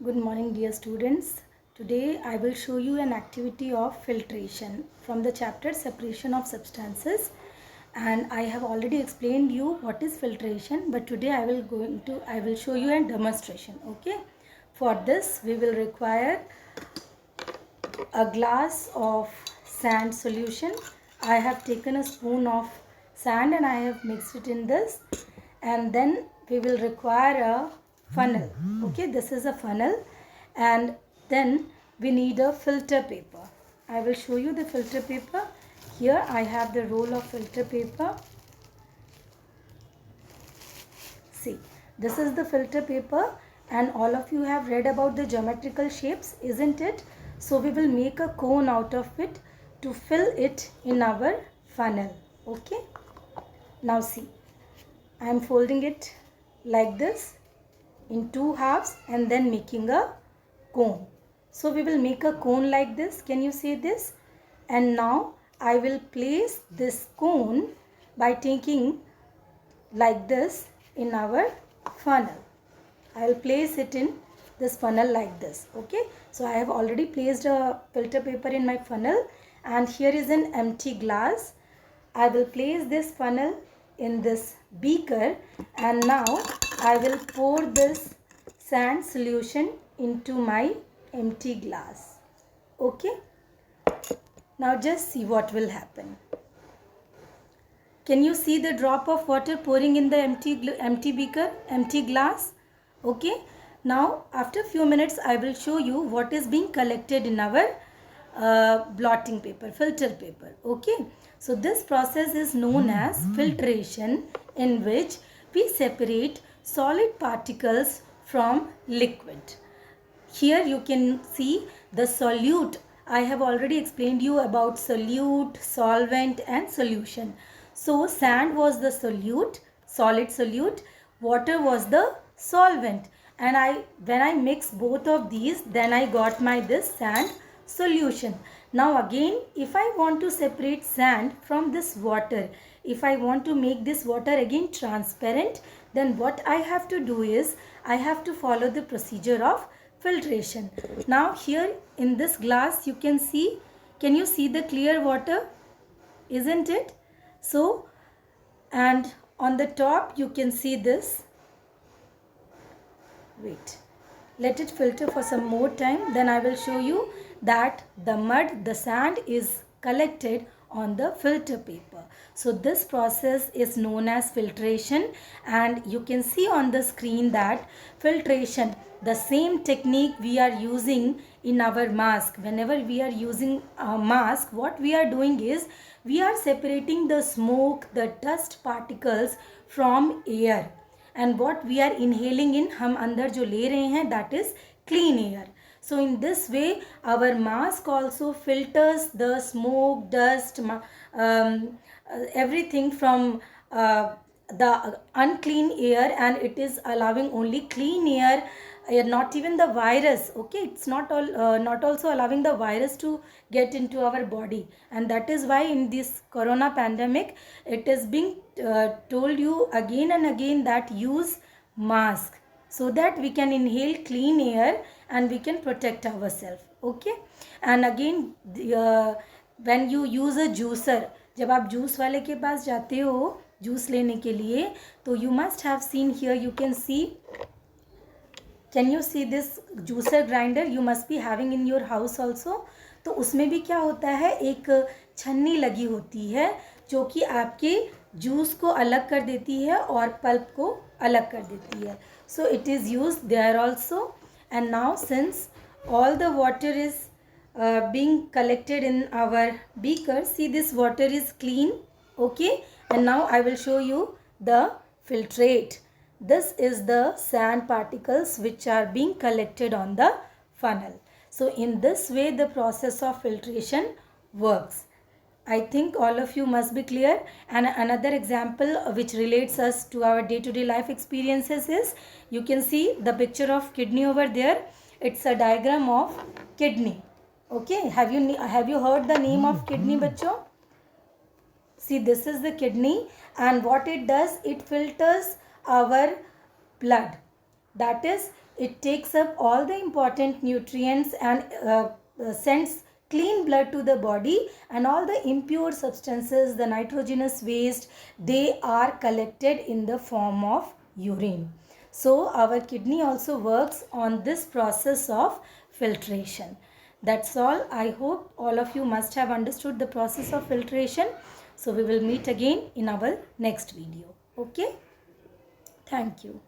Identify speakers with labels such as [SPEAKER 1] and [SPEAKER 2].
[SPEAKER 1] Good morning, dear students. Today I will show you an activity of filtration from the chapter separation of substances, and I have already explained you what is filtration, but today I will show you a demonstration. Okay, for this we will require a glass of sand solution. I have taken a spoon of sand and I have mixed it in this, and then we will require a funnel. Okay, this is a funnel, and then we need a filter paper. I will show you the filter paper. Here I have the roll of filter paper. See, this is the filter paper, and all of you have read about the geometrical shapes, isn't it? So we will make a cone out of it to fill it in our funnel. Okay. Now see, I am folding it like this in two halves and then making a cone. So we will make a cone like this. Can you see this? And now I will place this cone by taking like this in our funnel. I will place it in this funnel like this. Okay, so I have already placed a filter paper in my funnel, and here is an empty glass. I will place this funnel in this beaker, and now I will pour this sand solution into my empty glass. Okay, now just see what will happen. Can you see the drop of water pouring in the empty beaker, empty glass? Okay. Now after few minutes I will show you what is being collected in our blotting paper, filter paper. Okay. So this process is known as filtration, in which we separate solid particles from liquid. Here you can see the solute. I have already explained you about solute, solvent and solution. So sand was the solute, solid solute, water was the solvent, and when I mix both of these, then I got my this sand solution. Now again, if I want to separate sand from this water, if I want to make this water again transparent, then what I have to do is I have to follow the procedure of filtration. Now here in this glass you can see, can you see the clear water? Isn't it? So, and on the top you can see this. Wait, let it filter for some more time, then I will show you that the mud, the sand is collected on the filter paper. So this process is known as filtration, and you can see on the screen that filtration, the same technique we are using in our mask. Whenever we are using a mask, what we are doing is we are separating the smoke, the dust particles from air, and what we are inhaling in, हम अंदर जो ले रहे हैं, that is clean air. So in this way our mask also filters the smoke, dust, everything from the unclean air, and it is allowing only clean air, not even the virus. Okay, it's not also allowing the virus to get into our body, and that is why in this corona pandemic it is being told you again and again that use mask so that we can inhale clean air and we can protect ourselves. Okay, and again when you use a juicer, जब आप juice वाले के पास जाते हो juice लेने के लिए, तो you must have seen here, you can see, can you see this juicer grinder? You must be having in your house also. तो उसमें भी क्या होता है, एक छन्नी लगी होती है जो कि आपके जूस को अलग कर देती है और पल्प को अलग कर देती है. So it is used there also. And now since all the water is being collected in our beaker, see this water is clean. Okay, and now I will show you the filtrate. This is the sand particles which are being collected on the funnel. So in this way the process of filtration works. I think all of you must be clear. And another example which relates us to our day-to-day life experiences is, you can see the picture of kidney over there. It's a diagram of kidney. Okay, have you heard the name of kidney, bachcho? See, this is the kidney, and what it does, it filters our blood. That is, it takes up all the important nutrients and sends clean blood to the body, and all the impure substances, the nitrogenous waste, they are collected in the form of urine. So our kidney also works on this process of filtration. That's all. I hope all of you must have understood the process of filtration. So we will meet again in our next video. Okay? Thank you.